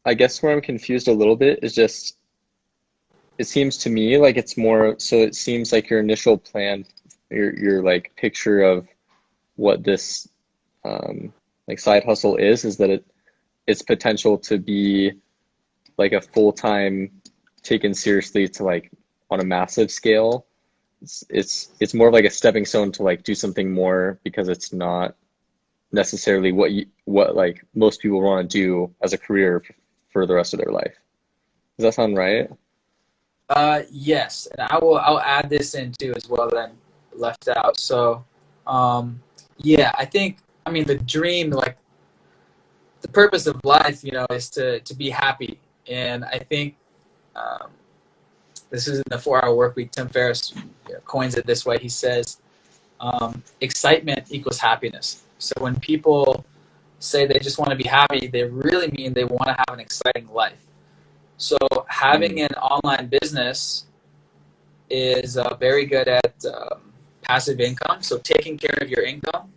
I guess where I'm confused a little bit is just it seems to me like it's more so it seems like your initial plan, your like picture of what this like side hustle is that its potential to be like a full-time taken seriously to like on a massive scale. It's more of like a stepping stone to like do something more because it's not necessarily what like most people want to do as a career for the rest of their life. Does that sound right? Yes, and I'll add this in too as well that I left out. So, yeah, I mean the dream, like the purpose of life, is to be happy, and I think um, this is in the 4 Hour Work Week. Tim Ferriss coins it this way. He says, excitement equals happiness. So when people say they just want to be happy, they really mean they want to have an exciting life. So having Mm, an online business is very good at passive income. So taking care of your income,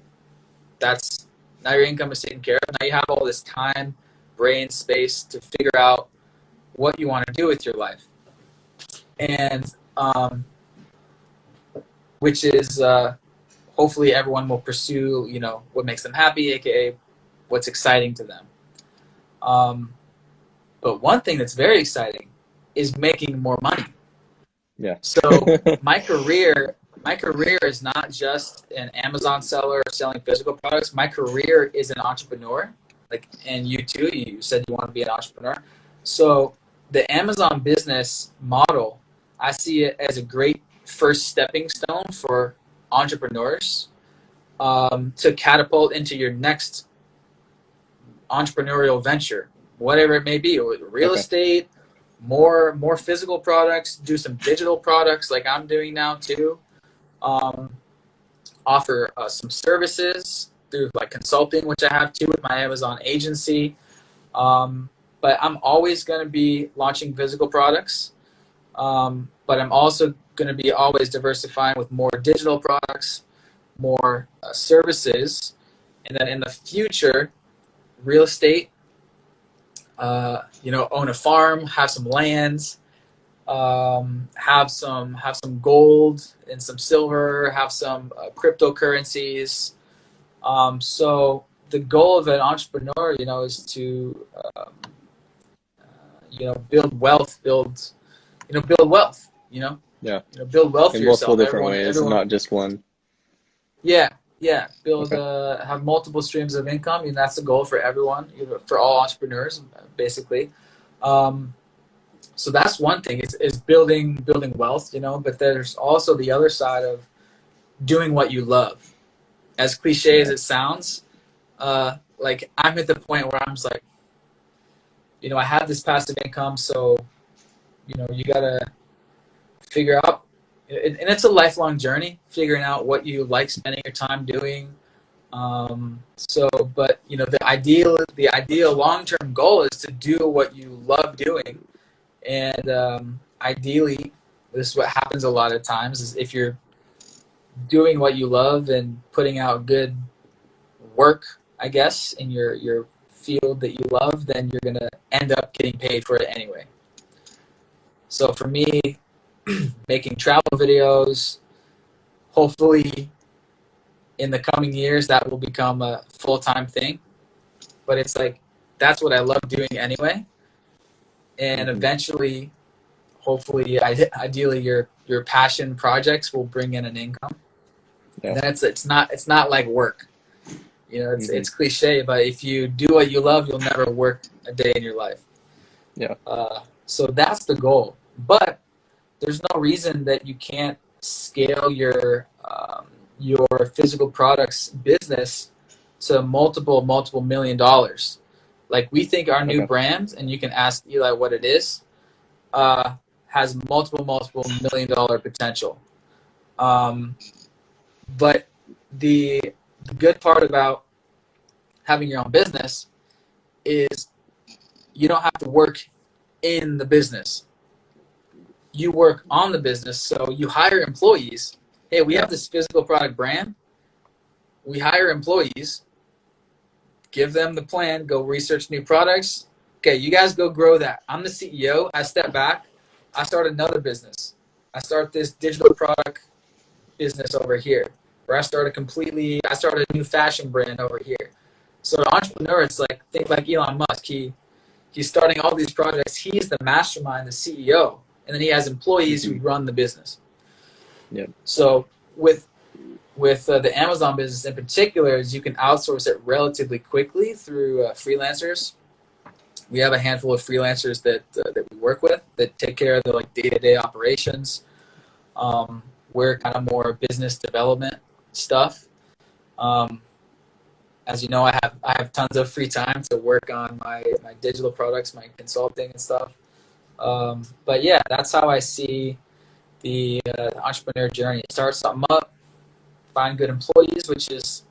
that's now your income is taken care of. Now you have all this time, brain space to figure out what you want to do with your life. And which is hopefully everyone will pursue, what makes them happy, aka what's exciting to them. Um, but one thing that's very exciting is making more money. yeah. So my career is not just an Amazon seller selling physical products. My career is an entrepreneur. Like, and you too. You said you want to be an entrepreneur. So the Amazon business model, I see it as a great first stepping stone for entrepreneurs to catapult into your next entrepreneurial venture, whatever it may be, real Okay. estate, more physical products, do some digital products like I'm doing now too. Um, Offer some services through like consulting, which I have too with my Amazon agency. Um, but I'm always going to be launching physical products. But I'm also going to be always diversifying with more digital products, more services, and then in the future, real estate. Own a farm, have some lands, have some gold and some silver, have some cryptocurrencies. So the goal of an entrepreneur, is to build wealth, build wealth. Yeah. Build wealth for In multiple yourself. different Everyone, ways, everyone. not just one. Yeah, yeah. Build, Okay. have multiple streams of income, and that's the goal for everyone, for all entrepreneurs, basically. Um, so that's one thing is building wealth, but there's also the other side of doing what you love. As cliche as Yeah. it sounds, like I'm at the point where I'm just like, I have this passive income, so you gotta figure out, and it's a lifelong journey figuring out what you like spending your time doing. But the ideal long-term goal is to do what you love doing, and ideally, this is what happens a lot of times is if you're doing what you love and putting out good work, I guess, in your field that you love, then you're gonna end up getting paid for it anyway. So for me, making travel videos, hopefully in the coming years that will become a full-time thing. But it's like that's what I love doing anyway, and Hmm. eventually, hopefully, ideally, your passion projects will bring in an income. And Yeah. then it's not like work. It's Hmm. it's cliche, but if you do what you love, you'll never work a day in your life. Yeah. So that's the goal. But there's no reason that you can't scale your physical products business to multiple $1 million. Like we think our new Okay. brand, and you can ask Eli what it is, uh, has multiple $1 million potential. Um, but the good part about having your own business is you don't have to work in the business. You work on the business. So you hire employees. Hey, we have Yeah. this physical product brand. We hire employees, give them the plan, go research new products, okay, you guys go grow that. I'm the CEO. I step back. I start another business. I start this digital product business over here, where I started a new fashion brand over here. So the entrepreneur, it's like, think like Elon Musk. He's starting all these projects. He's the mastermind, the CEO, and then he has employees who Hmm. run the business. Yep. So with the Amazon business in particular, is you can outsource it relatively quickly through freelancers. We have a handful of freelancers that we work with that take care of the like day-to-day operations. We're kind of more business development stuff. Um, as you know, I have tons of free time to work on my digital products, my consulting and stuff. But yeah, that's how I see the entrepreneur journey. Start something up, find good employees, which is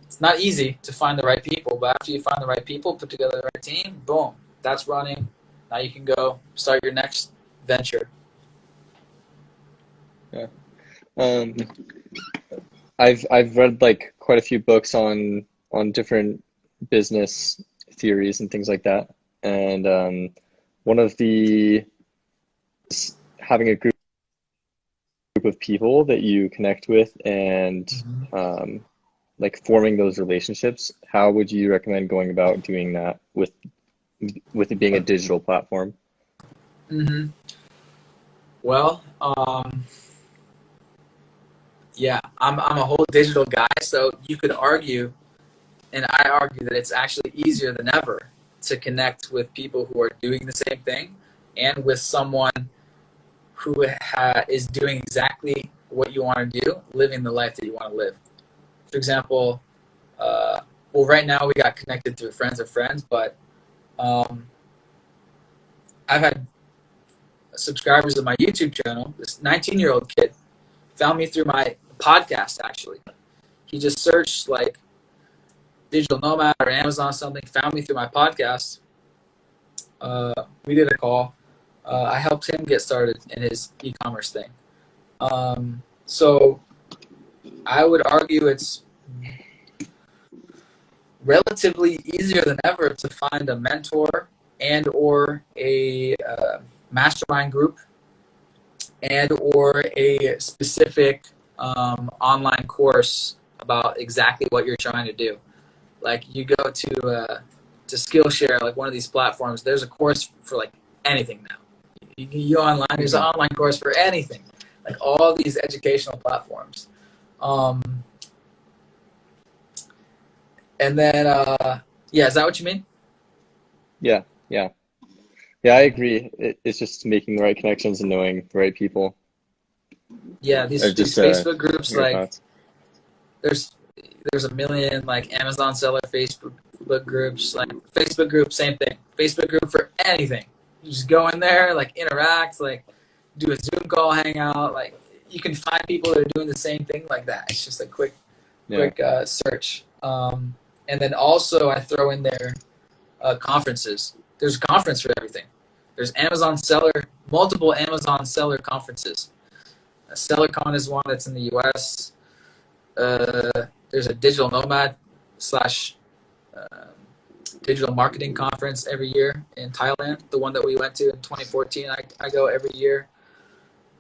it's not easy to find the right people. But after you find the right people, put together the right team, boom, that's running. Now you can go start your next venture. Yeah. Um, I've read like quite a few books on different business theories and things like that. And one of the having a group of people that you connect with and Mm-hmm. um, like forming those relationships. How would you recommend going about doing that with it being a digital platform? Mm-hmm. Well, yeah, I'm a whole digital guy, so you could argue, and I argue that it's actually easier than ever to connect with people who are doing the same thing, and with someone who is doing exactly what you want to do, living the life that you want to live. For example, well, right now we got connected through friends of friends, but um, I've had subscribers of my YouTube channel. This 19-year-old kid found me through my podcast. Actually, he just searched like digital nomad or Amazon something, found me through my podcast. We did a call. I helped him get started in his e-commerce thing. So I would argue it's relatively easier than ever to find a mentor and or a mastermind group and or a specific online course about exactly what you're trying to do. Like you go to Skillshare, like one of these platforms. There's a course for like anything now. You go online. There's an Hmm. online course for anything. Like all these educational platforms. Um, and then yeah, is that what you mean? Yeah, yeah, yeah. I agree. It's just making the right connections and knowing the right people. Yeah, Or these just Facebook groups, your like thoughts. there's there's a million like Amazon seller Facebook groups, like Facebook group, same thing. Facebook group for anything. You just go in there, like interact, like do a Zoom call, hang out. Like you can find people that are doing the same thing like that. It's just a Yeah. quick search. And then also I throw in there conferences. There's a conference for everything. There's multiple Amazon seller conferences. SellerCon is one that's in the U.S. There's a digital nomad slash uh, digital marketing conference every year in Thailand. The one that we went to in 2014, I go every year.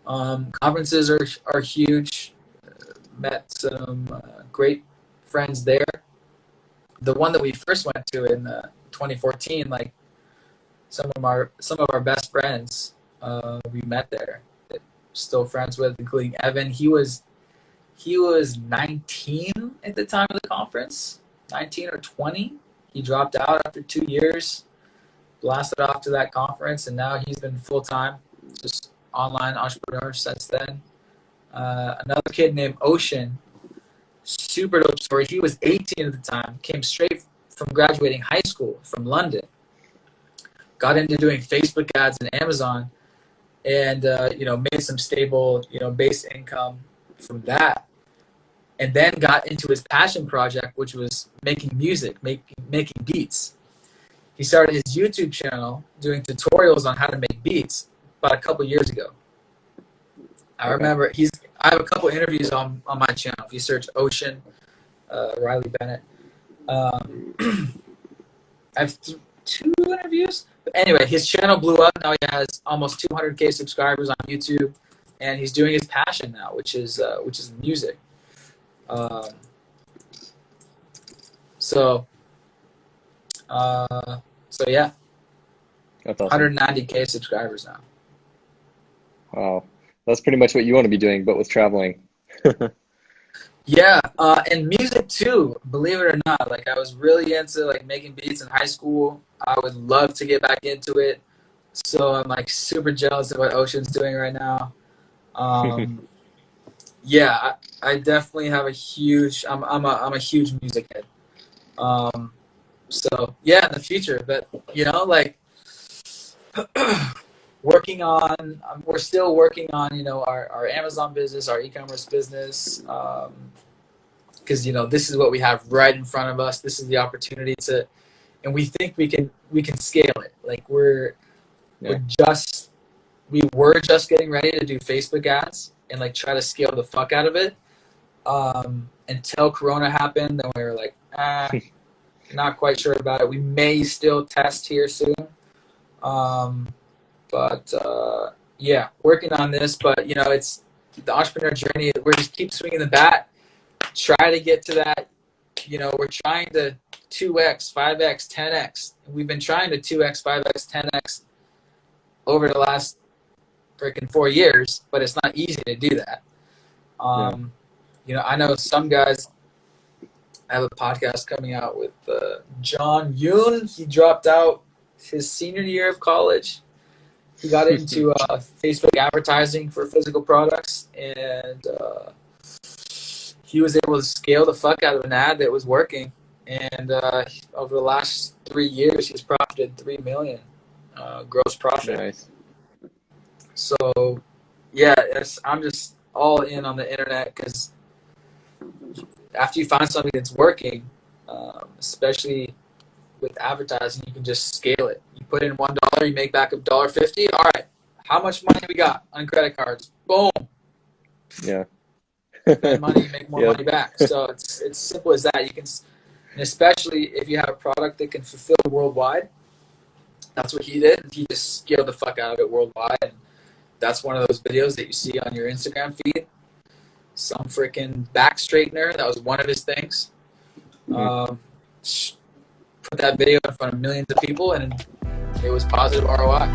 Conferences are huge. Met some great friends there. The one that we first went to in 2014, like some of our best friends, we met there. Still friends with, including Evan. He was 19 at the time of the conference, 19 or 20. He dropped out after 2 years, blasted off to that conference, and now he's been full time, just online entrepreneur since then. Another kid named Ocean, super dope story. He was 18 at the time, came straight from graduating high school from London, got into doing Facebook ads and Amazon, and made some stable base income from that, and then got into his passion project, which was making music, making beats. He started his YouTube channel doing tutorials on how to make beats about a couple years ago. I Okay. remember I have a couple interviews on my channel. If you search Ocean, Riley Bennett, um, I have 2 interviews. But anyway, his channel blew up. Now he has almost 200K subscribers on YouTube, and he's doing his passion now, which is music. Um, so yeah, That's awesome. 190K subscribers now. Wow. That's pretty much what you want to be doing, but with traveling. Yeah, and music too. Believe it or not, like I was really into like making beats in high school. I would love to get back into it. So I'm like super jealous of what Ocean's doing right now. Um, yeah, I definitely have a huge. I'm a huge music head. So yeah, in the future, but you know, like working on. We're still working on our Amazon business, our e-commerce business. Because this is what we have right in front of us. This is the opportunity to, and we think we can scale it. Like Yeah. we were just getting ready to do Facebook ads and like try to scale the fuck out of it. Until Corona happened, then we were like, not quite sure about it. We may still test here soon. But yeah, working on this. But it's the entrepreneur journey. We're just keep swinging the bat. Try to get to that. We're trying to 2x, 5x, 10x. We've been trying to 2x, 5x, 10x over the last freaking 4 years, but it's not easy to do that. I know some guys. I have a podcast coming out with John Yoon. He dropped out his senior year of college. He got into Facebook advertising for physical products, and he was able to scale the fuck out of an ad that was working. And over the last 3 years, he's profited $3 million gross profit. Nice. So, yeah, I'm just all in on the internet because after you find something that's working, especially with advertising, you can just scale it. You put in $1, you make back $1.50. All right, how much money we got on credit cards? Boom. Yeah. Spend money, you make more money back. So it's simple as that. You can, and especially if you have a product that can fulfill worldwide. That's what he did. He just scaled the fuck out of it worldwide. And that's one of those videos that you see on your Instagram feed. Some freaking back straightener. That was one of his things. Put that video in front of millions of people, and it was positive ROI.